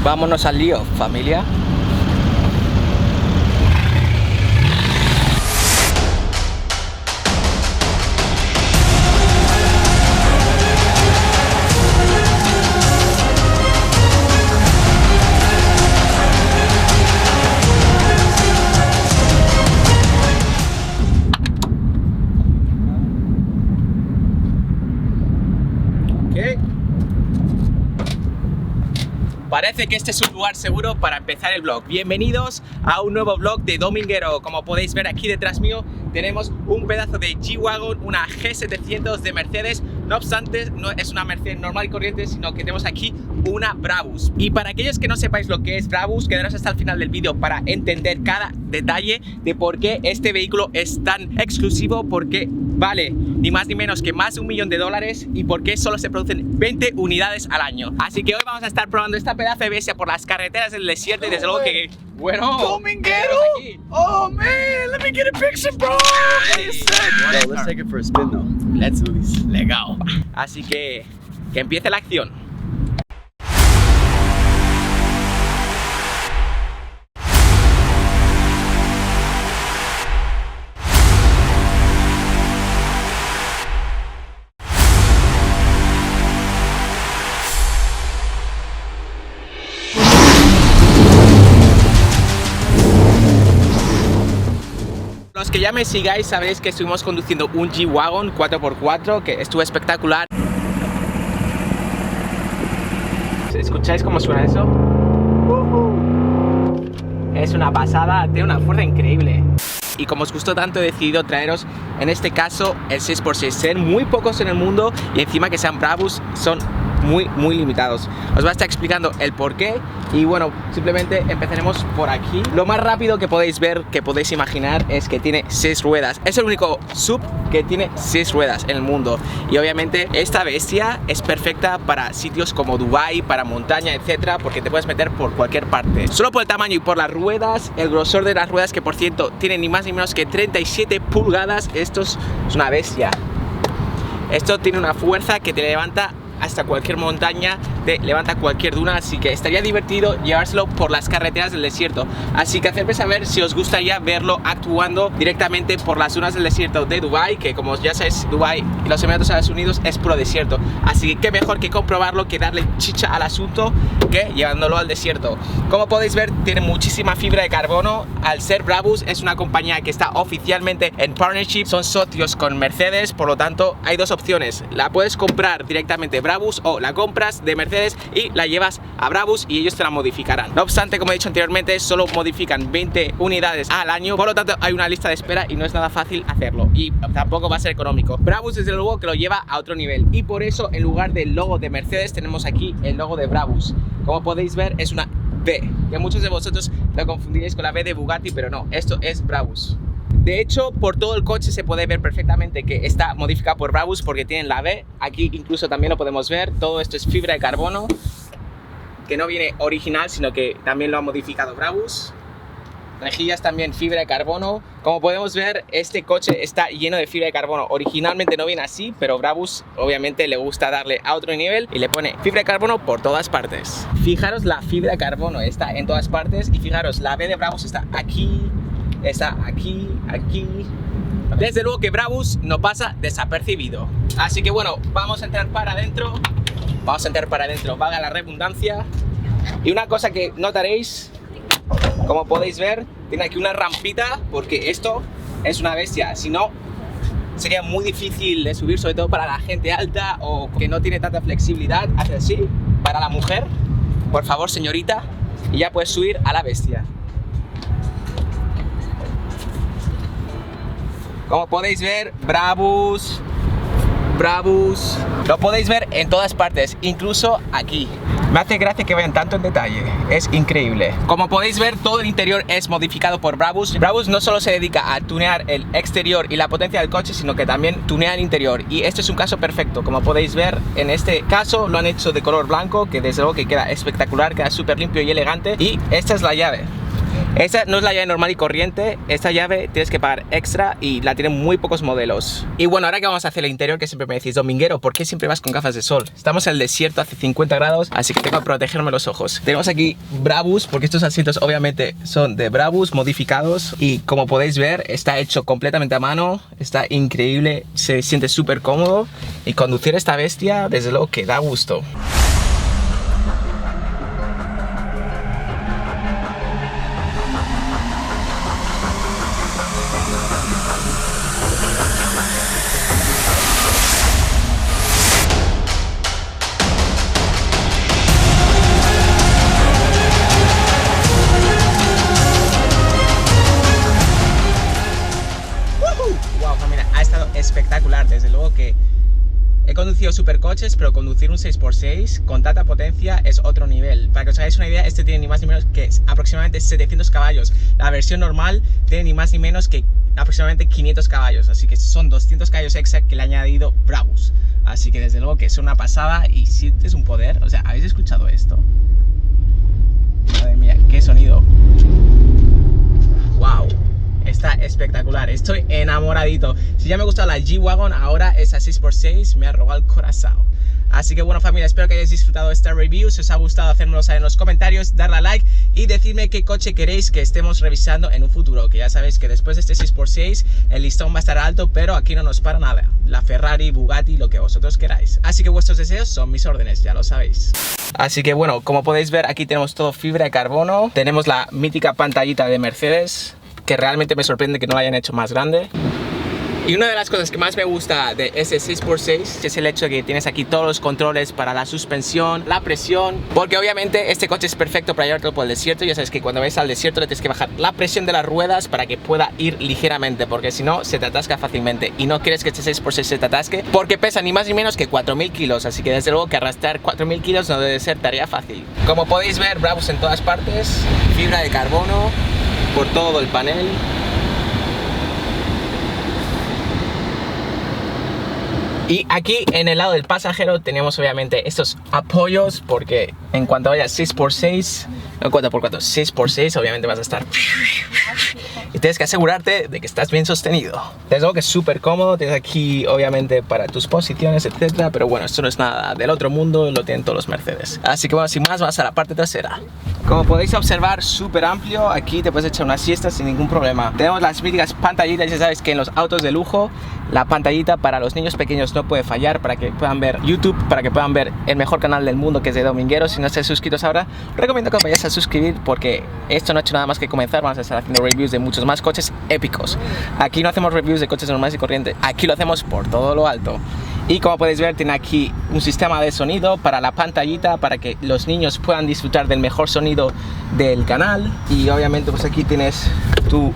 Vámonos al lío, familia. Parece que este es un lugar seguro para empezar el vlog. Bienvenidos a un nuevo vlog de Dominguero. Como podéis ver aquí detrás mío tenemos un pedazo de G-Wagon, una G700 de Mercedes. No obstante, no es una Mercedes normal y corriente, sino que tenemos aquí una Brabus. Y para aquellos que no sepáis lo que es Brabus, quedaros hasta el final del vídeo para entender cada detalle de por qué este vehículo es tan exclusivo, porque vale ni más ni menos que más de $1 millón y por qué solo se producen 20 unidades al año. Así que hoy vamos a estar probando esta pedazo de bestia por las carreteras del desierto y desde luego que... Bueno, Dominguero! Oh man, let me get a picture, bro! Yo, let's take it for a spin though. Let's do this. Legal. Así que empiece la acción. Los que ya me sigáis sabréis que estuvimos conduciendo un G-Wagon 4x4 que estuvo espectacular. ¿Escucháis cómo suena eso? Es una pasada, tiene una fuerza increíble. Y como os gustó tanto, he decidido traeros en este caso el 6x6. Ser muy pocos en el mundo y encima que sean Brabus son muy limitados. Os voy a estar explicando el por qué y bueno, simplemente empezaremos por aquí. Lo más rápido que podéis ver, que podéis imaginar, es que tiene 6 ruedas. Es el único sub que tiene 6 ruedas en el mundo y obviamente esta bestia es perfecta para sitios como Dubai, para montaña, etcétera, porque te puedes meter por cualquier parte. Solo por el tamaño y por las ruedas, el grosor de las ruedas, que por cierto tiene ni más ni menos que 37 pulgadas. Esto es una bestia. Esto tiene una fuerza que te levanta hasta cualquier montaña, te levanta cualquier duna, así que estaría divertido llevárselo por las carreteras del desierto. Así que hacedme saber si os gustaría verlo actuando directamente por las dunas del desierto de Dubai, que como ya sabéis, Dubai y los Emiratos Árabes Unidos es puro desierto. Así que qué mejor que comprobarlo, que darle chicha al asunto, que llevándolo al desierto. Como podéis ver, tiene muchísima fibra de carbono. Al ser Brabus, es una compañía que está oficialmente en partnership, son socios con Mercedes, por lo tanto hay dos opciones. La puedes comprar directamente Brabus o la compras de Mercedes y la llevas a Brabus y ellos te la modificarán. No obstante, como he dicho anteriormente, solo modifican 20 unidades al año, por lo tanto hay una lista de espera y no es nada fácil hacerlo y tampoco va a ser económico. Brabus desde luego que lo lleva a otro nivel y por eso en lugar del logo de Mercedes tenemos aquí el logo de Brabus. Como podéis ver es una B, que muchos de vosotros lo confundiréis con la B de Bugatti, pero no, esto es Brabus. De hecho, por todo el coche se puede ver perfectamente que está modificado por Brabus porque tienen la B. Aquí incluso también lo podemos ver. Todo esto es fibra de carbono, que no viene original, sino que también lo ha modificado Brabus. Rejillas también fibra de carbono. Como podemos ver, este coche está lleno de fibra de carbono. Originalmente no viene así, pero Brabus obviamente le gusta darle a otro nivel y le pone fibra de carbono por todas partes. Fijaros, la fibra de carbono está en todas partes y fijaros, la B de Brabus está aquí. Está aquí, aquí. Desde luego que Brabus no pasa desapercibido. Así que bueno, vamos a entrar para adentro. Valga la redundancia. Y una cosa que notaréis, como podéis ver, tiene aquí una rampita, porque esto es una bestia. Si no, sería muy difícil de subir, sobre todo para la gente alta o que no tiene tanta flexibilidad. Hace así, para la mujer, por favor señorita, y ya puedes subir a la bestia. Como podéis ver, Brabus, lo podéis ver en todas partes, incluso aquí. Me hace gracia que vean tanto en detalle, es increíble. Como podéis ver, todo el interior es modificado por Brabus. Brabus no solo se dedica a tunear el exterior y la potencia del coche, sino que también tunea el interior. Y este es un caso perfecto. Como podéis ver, en este caso lo han hecho de color blanco, que desde luego que queda espectacular, queda súper limpio y elegante. Y esta es la llave. Esta no es la llave normal y corriente, esta llave tienes que pagar extra y la tienen muy pocos modelos. Y bueno, ahora que vamos a hacer el interior, que siempre me decís, Dominguero, ¿por qué siempre vas con gafas de sol? Estamos en el desierto, hace 50 grados, así que tengo que protegerme los ojos. Tenemos aquí Brabus, porque estos asientos obviamente son de Brabus modificados y como podéis ver está hecho completamente a mano, está increíble, se siente súper cómodo y conducir esta bestia desde luego que da gusto. Espectacular, desde luego que he conducido supercoches, pero conducir un 6x6 con tanta potencia es otro nivel. Para que os hagáis una idea, este tiene ni más ni menos que aproximadamente 700 caballos. La versión normal tiene ni más ni menos que aproximadamente 500 caballos, así que son 200 caballos extra que le ha añadido Brabus. Así que desde luego que es una pasada y sientes un poder. O sea, ¿habéis escuchado esto? Madre mía, qué sonido. Wow. Está espectacular, estoy enamoradito. Si ya me gustaba la G-Wagon, ahora esa 6x6 me ha robado el corazón. Así que bueno, familia, espero que hayáis disfrutado de esta review. Si os ha gustado, hacérmelo saber en los comentarios, darle a like y decidme qué coche queréis que estemos revisando en un futuro. Que ya sabéis que después de este 6x6 el listón va a estar alto, pero aquí no nos para nada. La Ferrari, Bugatti, lo que vosotros queráis. Así que vuestros deseos son mis órdenes, ya lo sabéis. Así que bueno, como podéis ver, aquí tenemos todo fibra de carbono. Tenemos la mítica pantallita de Mercedes, que realmente me sorprende que no la hayan hecho más grande. Y una de las cosas que más me gusta de ese 6x6 es el hecho de que tienes aquí todos los controles para la suspensión, la presión, porque obviamente este coche es perfecto para llevártelo por el desierto. Ya sabes que cuando vais al desierto le tienes que bajar la presión de las ruedas para que pueda ir ligeramente, porque si no se te atasca fácilmente y no quieres que este 6x6 se te atasque porque pesa ni más ni menos que 4000 kilos, así que desde luego que arrastrar 4000 kilos no debe ser tarea fácil. Como podéis ver, Brabus en todas partes, fibra de carbono por todo el panel. Y aquí en el lado del pasajero tenemos obviamente estos apoyos, porque en cuanto vaya 6x6, no 4x4, 6x6 obviamente vas a estar y tienes que asegurarte de que estás bien sostenido. Desde luego que es súper cómodo, tienes aquí obviamente para tus posiciones, etcétera, pero bueno, esto no es nada del otro mundo, lo tienen todos los Mercedes. Así que bueno, sin más, vamos a la parte trasera. Como podéis observar, súper amplio, aquí te puedes echar una siesta sin ningún problema. Tenemos las míticas pantallitas, ya sabes que en los autos de lujo la pantallita para los niños pequeños no puede fallar, para que puedan ver YouTube, para que puedan ver el mejor canal del mundo, que es de Dominguero. Si no estáis suscritos ahora, os recomiendo que os vayáis a suscribir, porque esto no ha hecho nada más que comenzar. Vamos a estar haciendo reviews de muchos más coches épicos. Aquí no hacemos reviews de coches normales y corrientes, aquí lo hacemos por todo lo alto. Y como podéis ver, tiene aquí un sistema de sonido para la pantallita, para que los niños puedan disfrutar del mejor sonido del canal. Y obviamente pues aquí tienes tu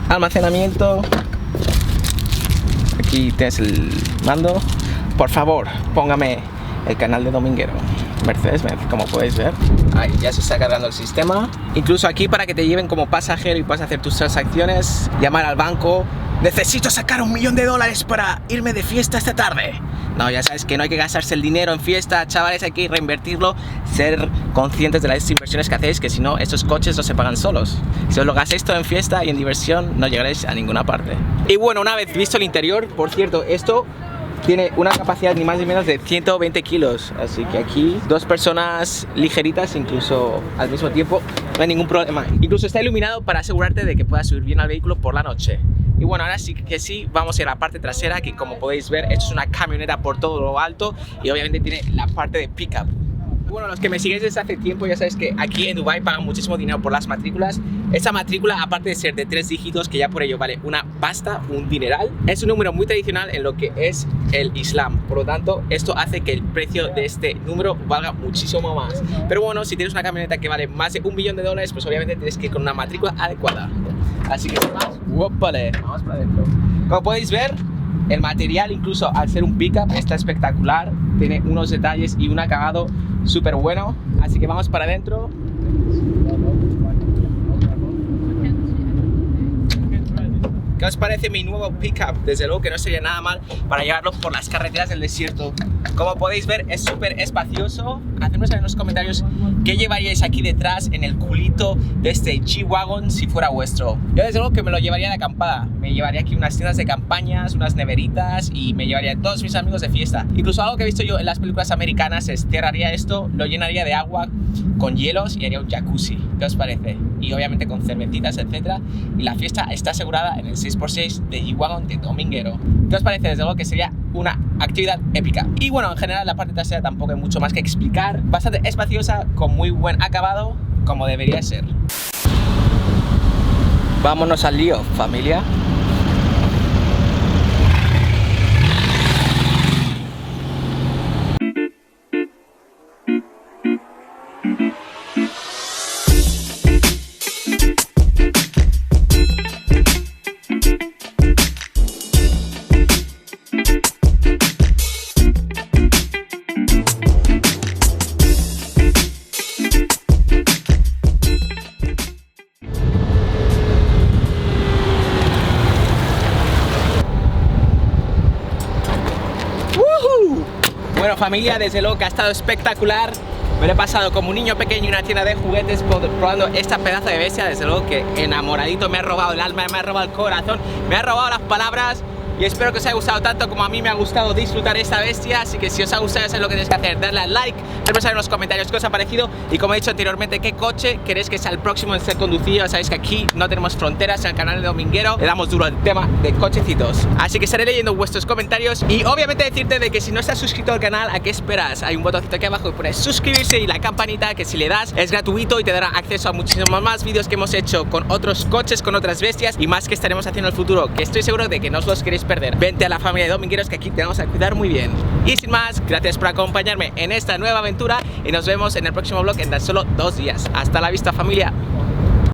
almacenamiento. Aquí tienes el mando. Por favor, póngame el canal de Dominguero, Mercedes-Benz, como podéis ver. Ahí ya se está cargando el sistema. Incluso aquí para que te lleven como pasajero y puedas hacer tus transacciones, llamar al banco. Necesito sacar $1 millón para irme de fiesta esta tarde. No, ya sabes que no hay que gastarse el dinero en fiesta, chavales, hay que reinvertirlo. Ser conscientes de las inversiones que hacéis, que si no, estos coches no se pagan solos. Si os lo gastáis todo en fiesta y en diversión, no llegaréis a ninguna parte. Y bueno, una vez visto el interior, por cierto, esto tiene una capacidad ni más ni menos de 120 kilos, así que aquí dos personas ligeritas, incluso al mismo tiempo, no hay ningún problema. Incluso está iluminado para asegurarte de que puedas subir bien al vehículo por la noche. Y bueno, ahora sí que sí, vamos a ir a la parte trasera, que como podéis ver, esto es una camioneta por todo lo alto y obviamente tiene la parte de pickup. Bueno, los que me siguéis desde hace tiempo ya sabéis que aquí en Dubai pagan muchísimo dinero por las matrículas. Esta matrícula, aparte de ser de 3 dígitos, que ya por ello vale una pasta, un dineral, es un número muy tradicional en lo que es el Islam. Por lo tanto, esto hace que el precio de este número valga muchísimo más. Pero bueno, si tienes una camioneta que vale más de $1 millón, pues obviamente tienes que ir con una matrícula adecuada. Así que sin más, ¡wópale! Vamos para adentro. Como podéis ver, el material, incluso al ser un pickup, está espectacular. Tiene unos detalles y un acabado súper bueno. Así que vamos para adentro. ¿Qué os parece mi nuevo pickup? Desde luego que no sería nada mal para llevarlo por las carreteras del desierto. Como podéis ver, es súper espacioso. Hacedme saber en los comentarios qué llevaríais aquí detrás en el culito de este G-Wagon si fuera vuestro. Yo desde luego que me lo llevaría de acampada. Me llevaría aquí unas tiendas de campañas, unas neveritas y me llevaría a todos mis amigos de fiesta. Incluso algo que he visto yo en las películas americanas es cerraría esto, lo llenaría de agua con hielos y haría un jacuzzi. ¿Qué os parece? Y obviamente con cervecitas, etcétera. Y la fiesta está asegurada en el 6x6 de G-Wagon de Dominguero. ¿Qué os parece? Desde luego que sería una actividad épica. Y bueno, en general la parte trasera tampoco hay mucho más que explicar. Bastante espaciosa, con muy buen acabado, como debería ser. Vámonos al lío, familia. Bueno, familia, desde luego que ha estado espectacular. Me lo he pasado como un niño pequeño en una tienda de juguetes probando esta pedazo de bestia. Desde luego que enamoradito, me ha robado el alma, me ha robado el corazón, me ha robado las palabras. Y espero que os haya gustado tanto como a mí me ha gustado disfrutar esta bestia. Así que si os ha gustado, ya sabéis lo que tenéis que hacer: darle al like, déjame saber en los comentarios qué os ha parecido. Y como he dicho anteriormente, qué coche queréis que sea el próximo en ser conducido. Ya sabéis que aquí no tenemos fronteras en el canal de Dominguero. Le damos duro al tema de cochecitos. Así que estaré leyendo vuestros comentarios. Y obviamente decirte de que si no estás suscrito al canal, ¿a qué esperas? Hay un botoncito aquí abajo que pone suscribirse y la campanita, que si le das es gratuito y te dará acceso a muchísimos más vídeos que hemos hecho con otros coches, con otras bestias y más que estaremos haciendo en el futuro, que estoy seguro de que no os los queréis perder. Vente a la familia de Domingueros, que aquí te vamos a cuidar muy bien. Y sin más, gracias por acompañarme en esta nueva aventura y nos vemos en el próximo vlog en tan solo 2 días. Hasta la vista, familia.